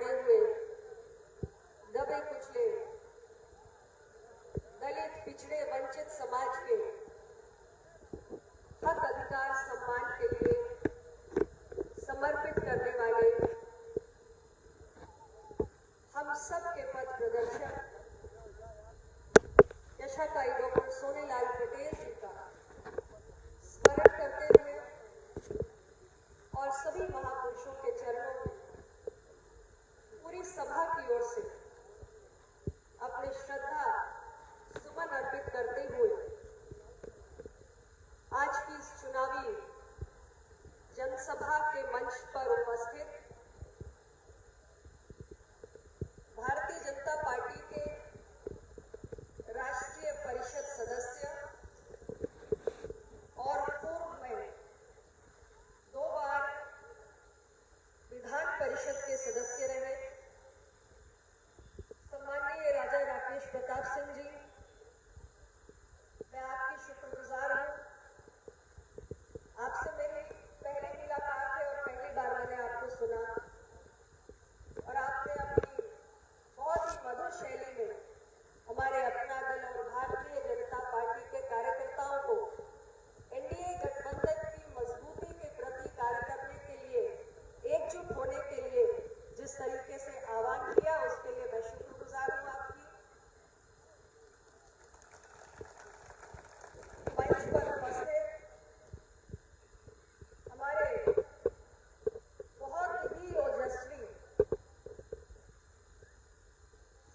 पड़े हुए दबे कुचले दलित पिछड़े वंचित समाज के हक अधिकार सम्मान के लिए समर्पित करने वाले हम सब के पथ प्रदर्शक यशाकाई डॉक्टर सोनेलाल पटेल जी का स्मरण करते हुए और सभी महापुरुषों के चरणों में पूरी सभा की ओर से अपनी श्रद्धा सुमन अर्पित करते हुए आज की इस चुनावी जनसभा के मंच पर उपस्थित भारतीय जनता पार्टी के राष्ट्रीय परिषद सदस्य और पूर्व में 2 बार विधान परिषद के सदस्य रहे सम्माननीय राजा राकेश प्रताप सिंह जी, मैं आपकी शुक्रगुजार हूँ। आपसे मेरी पहली मुलाकात है और पहली बार मैंने आपको सुना और आपने अपनी बहुत ही मधुर शैली में हमारे अपना दल और भारतीय जनता पार्टी के कार्यकर्ताओं को एनडीए गठबंधन की मजबूती के प्रति कार्य करने के लिए, एकजुट होने के लिए जिस तरीके से आह्वान किया उसके लिए मैं शुक्रगुजार हूँ आपकी। मंच पर उपस्थित हमारे बहुत ही ओजस्वी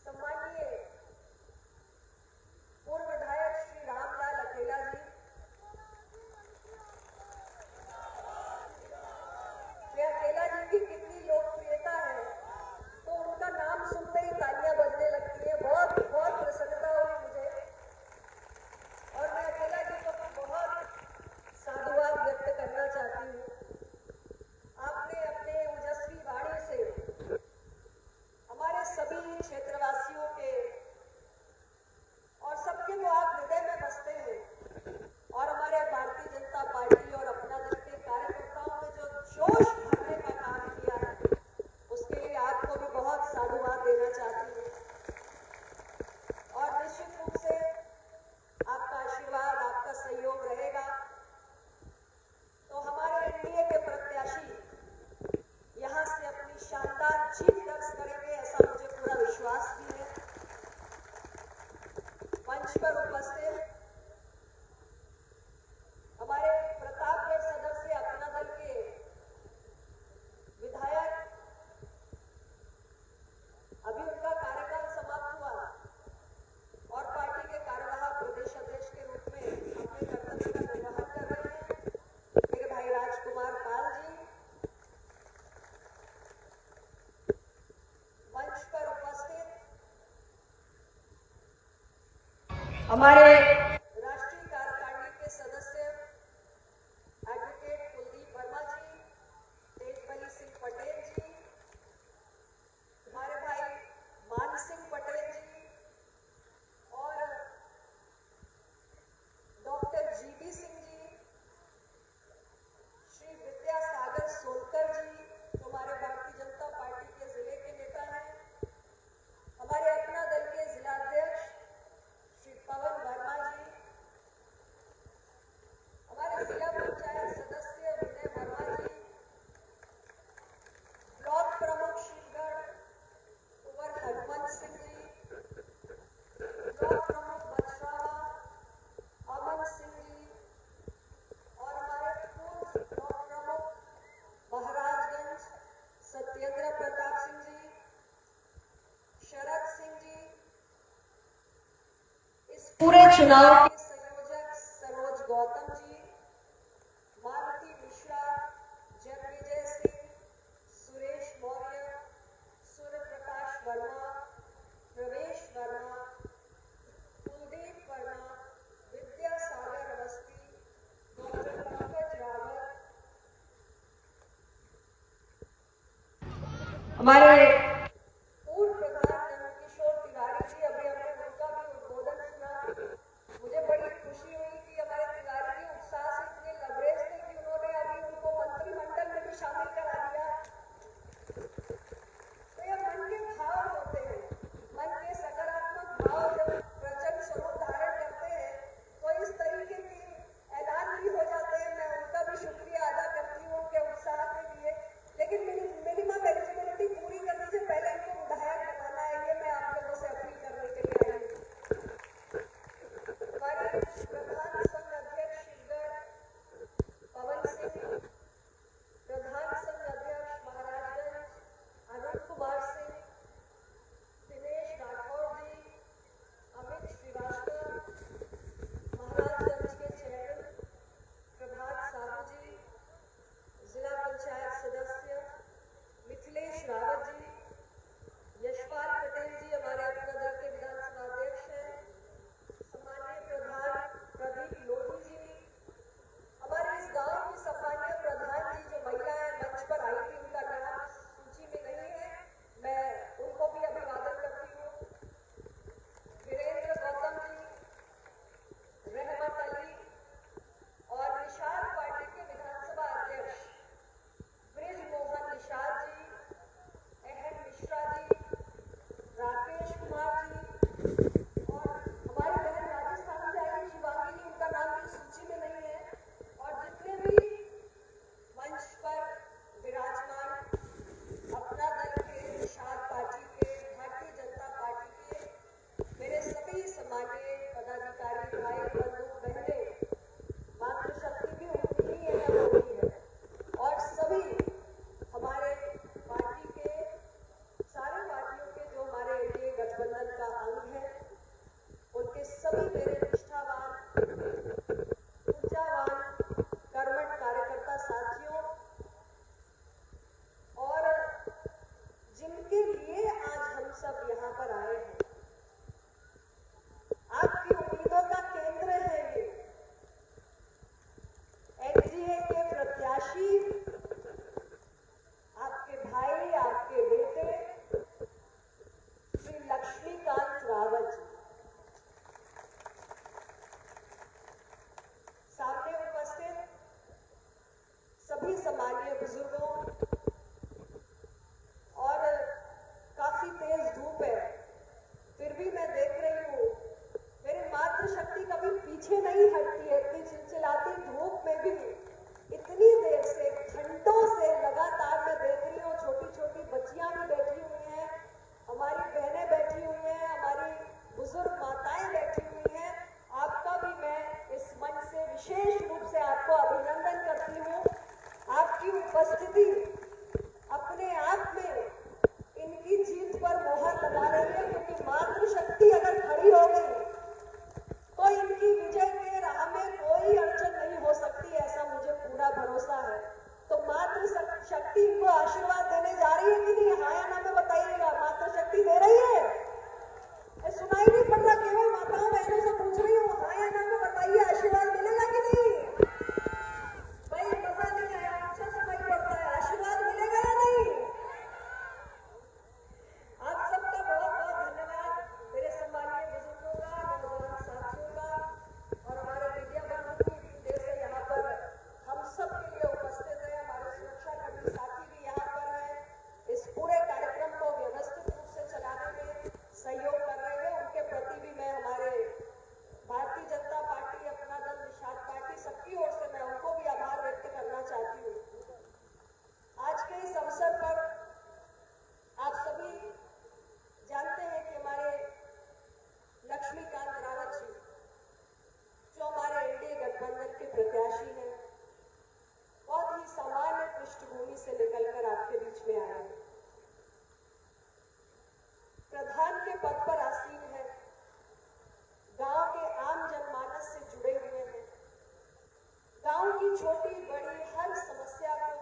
सम्माननीय पूर्व विधायक श्री रामलाल अकेला जी, श्री अकेला जी की कितनी लोकप्रियता है तो उनका नाम सुनते ही तालियां बजने लगती है। बहुत बहुत प्रसन्नता हुई मुझे और मैं अकेला जी को बहुत साधुवाद व्यक्त करना चाहती हूँ। आपने अपने ओजस्वी वाणी से हमारे सभी क्षेत्रवासियों के और सबके जो आप हृदय में बसते हैं और हमारे भारतीय जनता पार्टी और अपना दल के कार्यकर्ताओं में जो जोश भरने का काम किया है उसके लिए आपको भी बहुत साधुवाद देना चाहती हूँ। और निश्चित रूप से आपका आशीर्वाद, आपका सहयोग रहेगा तो हमारे एनडीए के प्रत्याशी यहाँ से अपनी शानदार जीत दर्ज करेंगे, ऐसा मुझे पूरा विश्वास भी है। मंच पर उपस्थित हमारे प्रतापगढ़ सदर से अपना दल के विधायक, अभी उनका कार्यकाल समाप्त हुआ और पार्टी के कार्यवाहक प्रदेश अध्यक्ष के रूप में अपने कर्तव्य का निर्वहन कर रहे हैं मेरे भाई राजकुमार पाल जी। मंच पर उपस्थित हमारे राष्ट्रीय कार्यकारिणी के सदस्य एडवोकेट कुलदीप वर्मा जी, तेजबली सिंह पटेल जी, हमारे भाई मान सिंह पटेल जी और डॉक्टर जीबी सिंह जी, श्री विद्यासागर सोलकर जी जो हमारे भारतीय जनता पार्टी के जिले के नेता हैं, हमारे अपना दल के जिलाध्यक्ष श्री पवन वर्मा जी, हमारे जिला पंचायत सदस्य विनय वर्मा जी, ब्लॉक प्रमुख श्रीगढ़ कुंवर हनुमंत सिंह जी, ब्लॉक प्रमुख बछरावा अमन सिंह जी और हमारे पूर्व ब्लॉक प्रमुख महाराजगंज सत्येंद्र प्रताप सिंह जी, शरद सिंह जी, इस पूरे चुनाव के संयोजक सरोज गौतम जी, मालती मिश्रा, जन्मेजय सिंह, सुरेश मौर्य, सूर्य प्रकाश वर्मा, प्रवेश वर्मा, कुलदीप वर्मा, विद्यासागर अवस्थी, डॉक्टर पंकज रावत, हमारे पूर्व प्रधान नंदकिशोर तिवारी जी, अभी हमने उनका भी उद्बोधन सुना। मुझे बड़ी खुशी हुई कि हमारे तिवारी जी उत्साह से इतने लबरेज थे कि उन्होंने अभी उनको मंत्रिमंडल में भी शामिल करा दिया। तो ये उपस्थिति अपने आप में इनकी जीत पर मोहर लगा रही है, क्योंकि मातृशक्ति अगर खड़ी हो गई तो इनकी विजय के राह में कोई अड़चन नहीं हो सकती, ऐसा मुझे पूरा भरोसा है। तो मातृशक्ति इनको आशीर्वाद देने जा रही है कि नहीं? हाँ या ना में बताइएगा। मातृशक्ति दे रही है? सुनाई नहीं पड़ रहा, केवल माताओं बहनों से पूछ रही हूँ, हाँ या ना में बताइए, आशीर्वाद मिलेगा कि नहीं? भाई मजा नहीं आया, अच्छा सुनाई पड़ता है, आशीर्वाद मिलेगा या नहीं? आप सबका बहुत बहुत धन्यवाद, मेरे सम्मानीय बुजुर्गों का, नौजवान साथियों का और हमारे मीडिया बंधु की इतनी देर से यहाँ पर हम सब के लिए उपस्थित है। हमारे सुरक्षाकर्मी साथी भी यहाँ पर है, इस पूरे कार्यक्रम को व्यवस्थित रूप से चलाने में सहयोग कर रहे हैं। उनके प्रति भी मैं हमारे भारतीय जनता पार्टी, अपना दल, निषाद पार्टी, सबकी ओर से मैं उनको भी आभार व्यक्त करना चाहती हूँ। आज के इस अवसर पर आप सभी जानते हैं कि हमारे लक्ष्मीकांत रावत जी, जो हमारे एनडीए गठबंधन के प्रत्याशी हैं, बहुत ही सामान्य पृष्ठभूमि से निकलकर आपके बीच में आए हैं। प्रधान के पद पर आसीन है, गांव के आम जनमानस से जुड़े हुए हैं, गांव की छोटी बड़ी हर समस्या को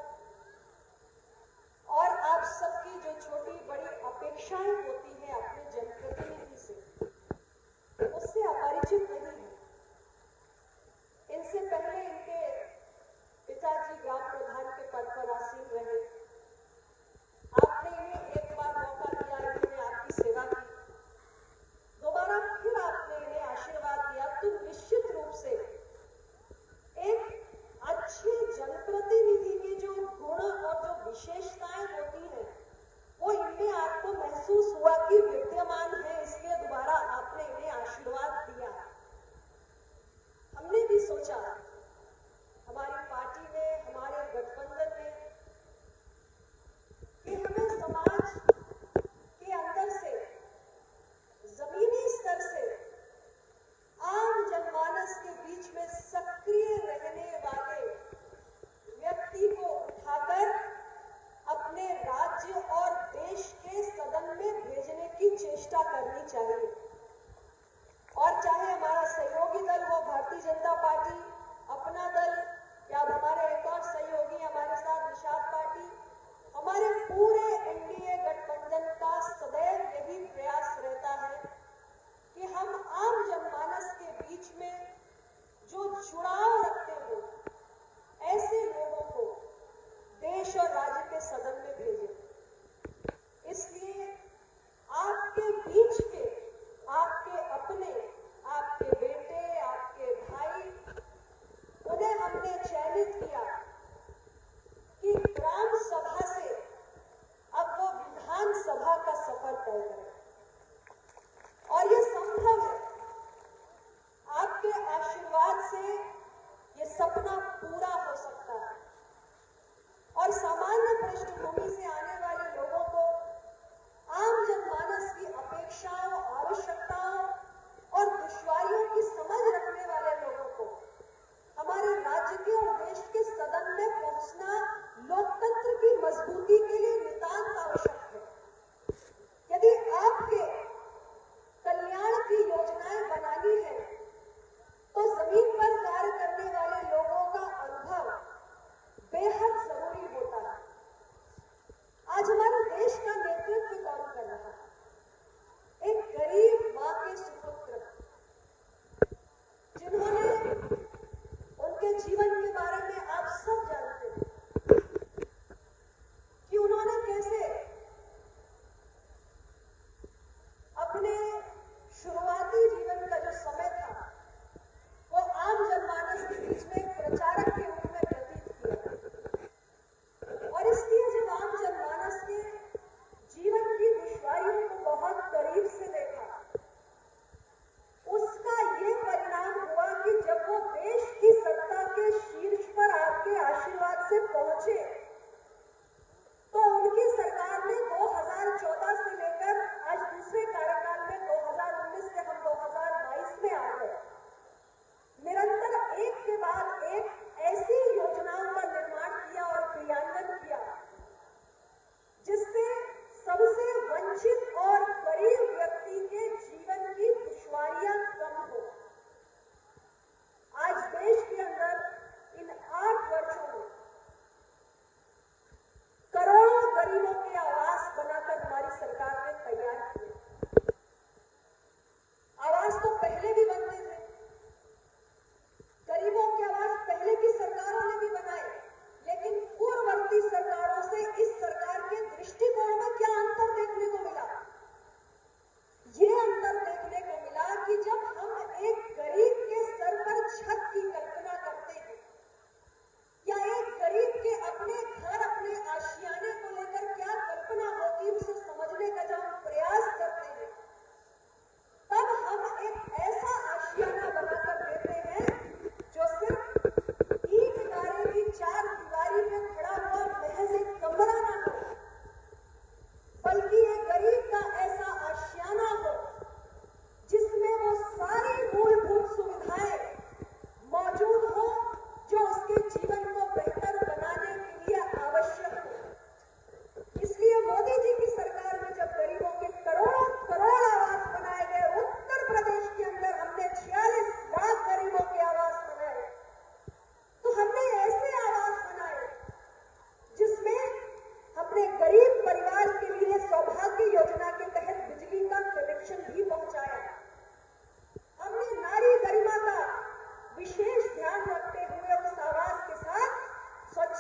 और आप सबकी जो छोटी बड़ी अपेक्षाएं होती हैं अपने जनप्रतिनिधि से, उससे अपरिचित नहीं है। इनसे पहले इनके पिताजी ग्राम प्रधान के पद पर आसीन रहे, आपने इन्हें एक बार मौका दिया, इन्होंने आपकी सेवा की, दोबारा फिर आपने इन्हें आशीर्वाद दिया, तो निश्चित रूप से एक अच्छे जनप्रतिनिधि के जो गुण और जो विशेषताएं होती हैं, वो इनमें आपको महसूस हुआ कि विद्यमान है, इसलिए दोबारा आपने इन्हें आशीर्वाद दिया। हमने भी सोचा, हमारी पार्टी ने, हमारे गठबंधन ने, कि हमें समाज के अंदर से, जमीनी स्तर से, आम जनमानस के बीच में सक्रिय रहने वाले व्यक्ति को उठाकर अपने राज्य और देश के सदन में भेजने की चेष्टा करनी चाहिए। और चाहे हमारा सहयोगी दल हो भारतीय जनता पार्टी, अपना दल, या हमारे एक और सहयोगी हमारे साथ निषाद पार्टी, हमारे पूरे एनडीए गठबंधन का सदैव यही प्रयास रहता है कि हम आम जनमानस के बीच में जो जुड़ाव रखते हो, ऐसे लोगों को देश और राज्य के सदन में भेजें। इसलिए आपके बीच के, आपके अपने, आपके बेटे, आपके भाई, उन्हें हमने चयनित किया कि ग्राम सभा से अब वो विधानसभा का सफर तय करें। और ये संभव है, आपके आशीर्वाद से ये सपना पूरा हो सकता है। और सामान्य पृष्ठभूमि से आने वाले लोगों को, आम जनमानस की अपेक्षाओं, आवश्यकताओं और दुश्वारियों की समझ रखने वाले लोगों को हमारे राज्य के और देश के सदन में पहुंचना लोकतंत्र की मजबूती के लिए नितांत आवश्यक है। यदि आपके कल्याण की योजनाएं बनानी है, तो जमीन पर कार्य करने वाले लोगों का अनुभव बेहद जरूरी होता है। आज हमारे देश का नेतृत्व कौन कर रहा है? एक गरीब मां के सुपुत्र, जिन्होंने, उनके जीवन के बारे में आप सब जानते हैं कि उन्होंने कैसे अपने शुरुआती जीवन का जो समय था, वो आम जनमानस के बीच में एक प्रचारक के रूप में व्यतीत किया। और इसलिए जब आम जनमानस के जीवन की दुश्वारियों को बहुत करीब से देखा, उसका ये परिणाम हुआ कि जब वो देश की सत्ता के शीर्ष पर आपके आशीर्वाद से पहुंचे, तो उनकी सरकार ने 2014 से लेकर आज दूसरे कार्यकाल में 2019 से हम 2022 में आ गए, निरंतर एक के बाद एक ऐसी योजनाओं का निर्माण किया और क्रियान्वयन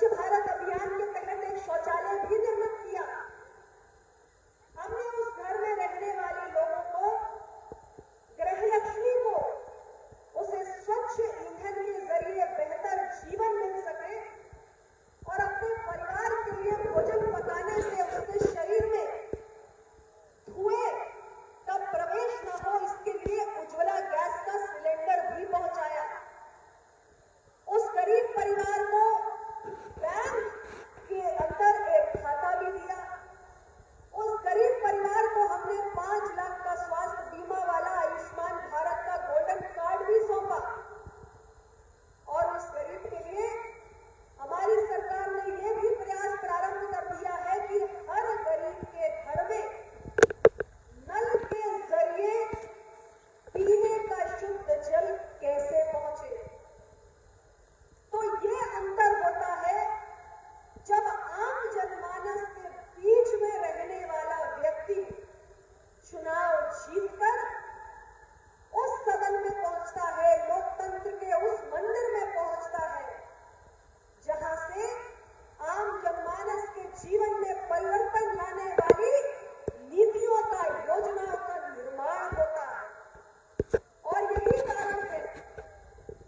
स्वच्छ भारत अभियान के तहत एक शौचालय भी निर्मित किया। हमने उस घर में रहने वाले लोगों को, गृहलक्ष्मी को, उसे स्वच्छ ईंधन के जरिए बेहतर जीवन मिल सके और अपने परिवार के लिए भोजन पकाने से उसके शरीर में धुएं का प्रवेश न हो, इसके लिए उज्ज्वला गैस का सिलेंडर भी पहुंचाया। उस गरीब परिवार को बैंक के अंदर एक खाता भी दिया। उस गरीब परिवार को हमने 5 लाख का स्वास्थ्य बीमा वाला आयुष्मान भारत का गोल्डन कार्ड भी सौंपा। और उस गरीब के लिए हमारी सरकार ने यह भी प्रयास प्रारंभ कर दिया है कि हर गरीब के घर में नल के जरिए पीने का शुद्ध जल कैसे पहुंचे। तो ये अंतर होता है जब आम जनमानस के बीच में रहने वाला व्यक्ति चुनाव जीतकर उस सदन में पहुंचता है, लोकतंत्र के उस मंदिर में पहुंचता है जहां से आम जनमानस के जीवन में परिवर्तन लाने वाली नीतियों का, योजनाओं का निर्माण होता है। और यही कारण है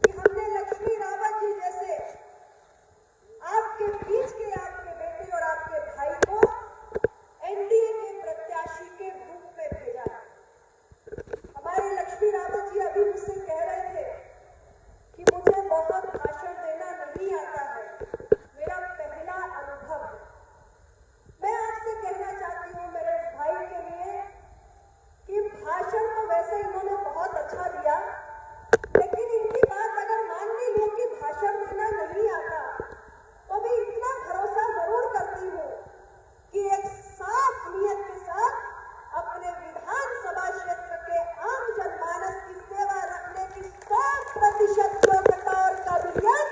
कि हमने लक्ष्मी रावत जी जैसे आपके बीच के आपके बेटे और आपके भाई को एनडीए के प्रत्याशी के रूप में भेजा है। हमारे लक्ष्मी रावत जी अभी मुझसे कह रहे थे कि मुझे बहुत भाषण देना नहीं आता है, मेरा पहला अनुभव है। मैं आपसे कहना चाहती हूँ मेरे इस भाई के लिए कि भाषण तो वैसे इन्होंने बहुत अच्छा दिया, लेकिन इनकी बात अगर मान भी लूं कि भाषण देना नहीं आता, तो भी इतना भरोसा जरूर करती हूँ कि एक साफ नियत के साथ अपने विधानसभा क्षेत्र के आम जनमानस की सेवा रखने की 100% योग्यता और काबिलियत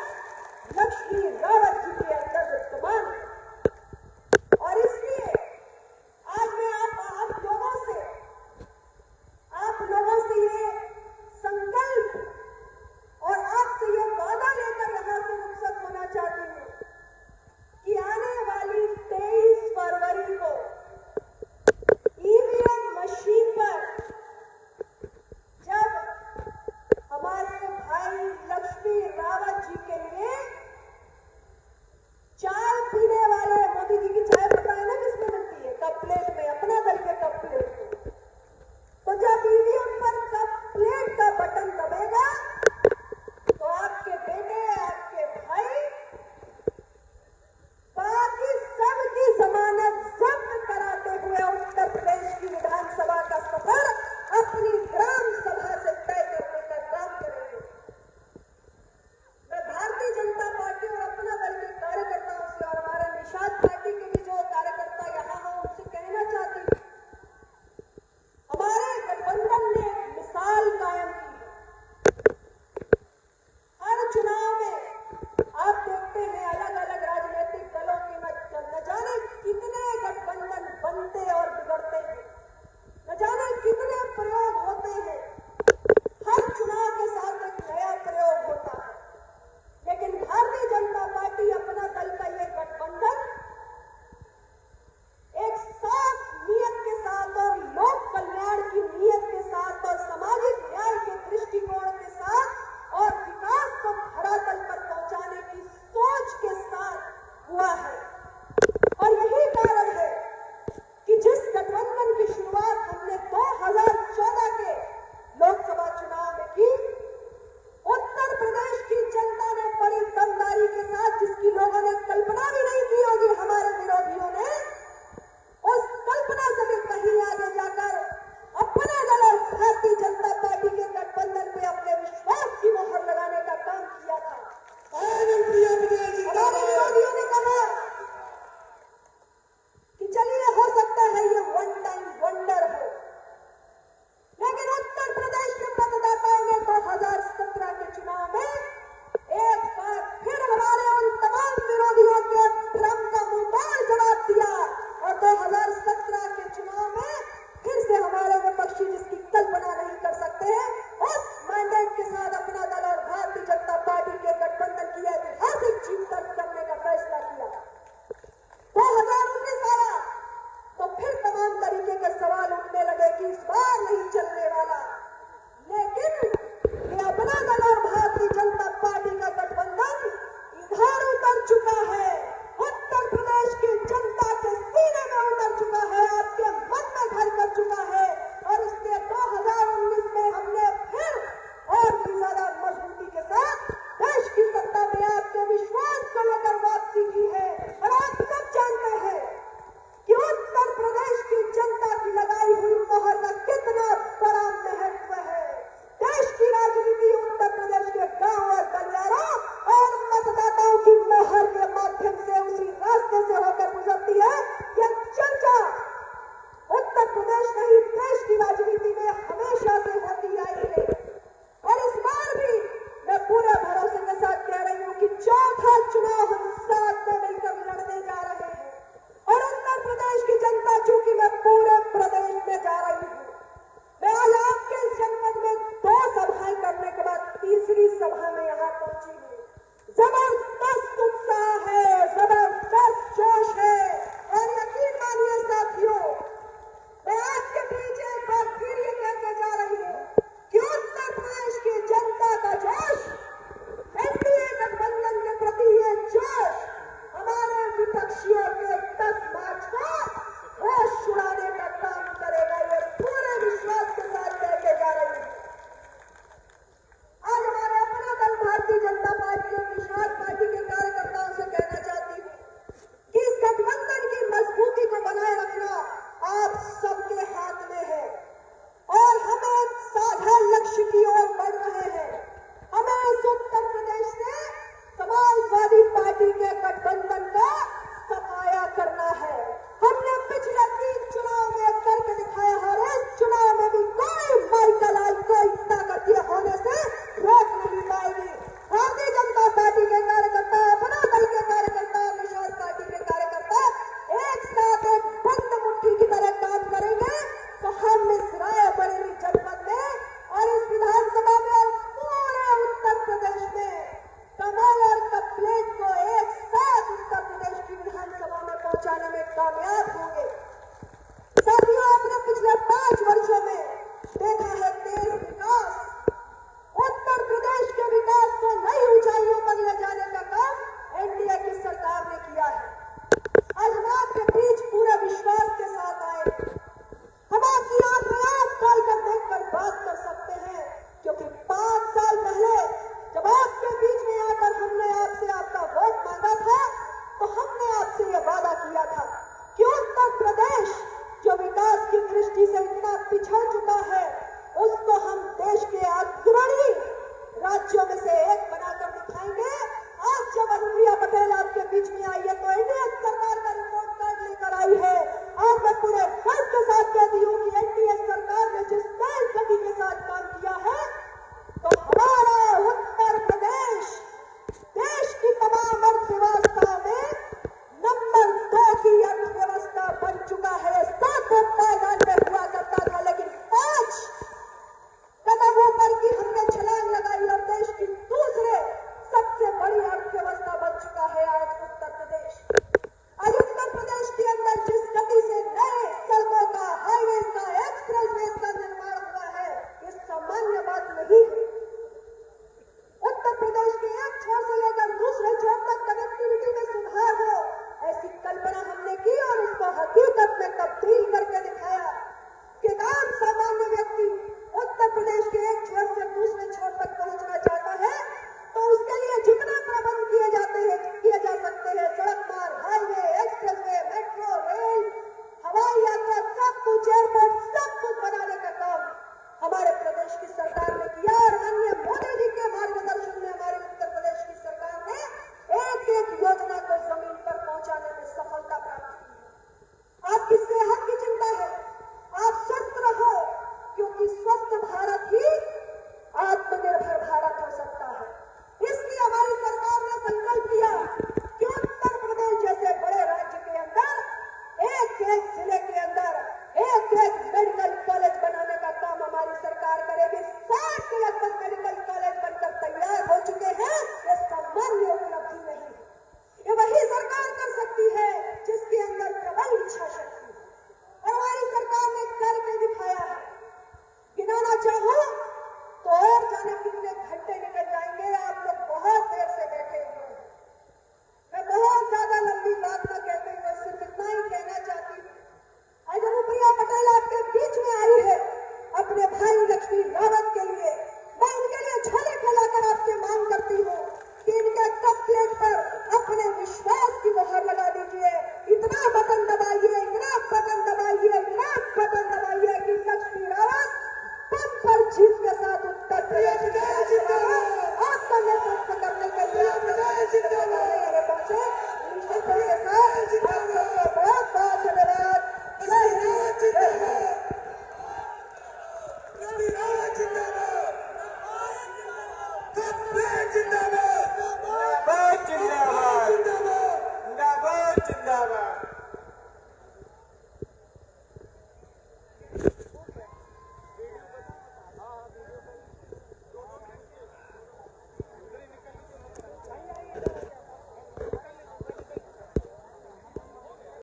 लक्ष्मी रावत जी के अंदर विद्यमान है। और इसलिए आज मैं आप लोगों से ये संकल्प और आपसे ये वादा लेकर यहां से रुखसत होना चाहती हूँ कि आने वाली 23 फरवरी को ईवीएम मशीन पर जब हमारे भाई लक्ष्मी रावत जी के लिए चाय पीने वाले, मोदी जी की चाय पता है ना किसमें मिलती है? कप प्लेट में, अपना दल के कप प्लेट में। तो जब ईवीएम पर कप प्लेट का बटन दबेगा तो आपके बेटे, आपके भाई बाकी सबकी जमानत जब्त कराते हुए उत्तर प्रदेश की विधानसभा का सफर अपनी ग्राम सभा से तय करने का काम करेंगे। मैं भारतीय जनता पार्टी और अपना दल के कार्यकर्ताओं से और हमारे निषाद पार्टी के भी जो कार्यकर्ता यहाँ हो उनसे कहना चाहती हूँ, हमारे गठबंधन ने एक मिसाल कायम की है। हर चुनाव में आप देखते हैं अलग अलग राजनीतिक दलों की न जाने कितने गठबंधन बनते और बिगड़ते हैं, न जाने कितने प्रयोग होते हैं। हर चुनाव के साथ एक नया प्रयोग होता है, लेकिन भारतीय जनता पार्टी, अपना दल का ये गठबंधन एक साफ नियत के साथ और लोक कल्याण की नियत के साथ और सामाजिक न्याय के दृष्टिकोण के साथ और विकास को धरातल पर पहुंचाने की सोच के साथ हुआ है।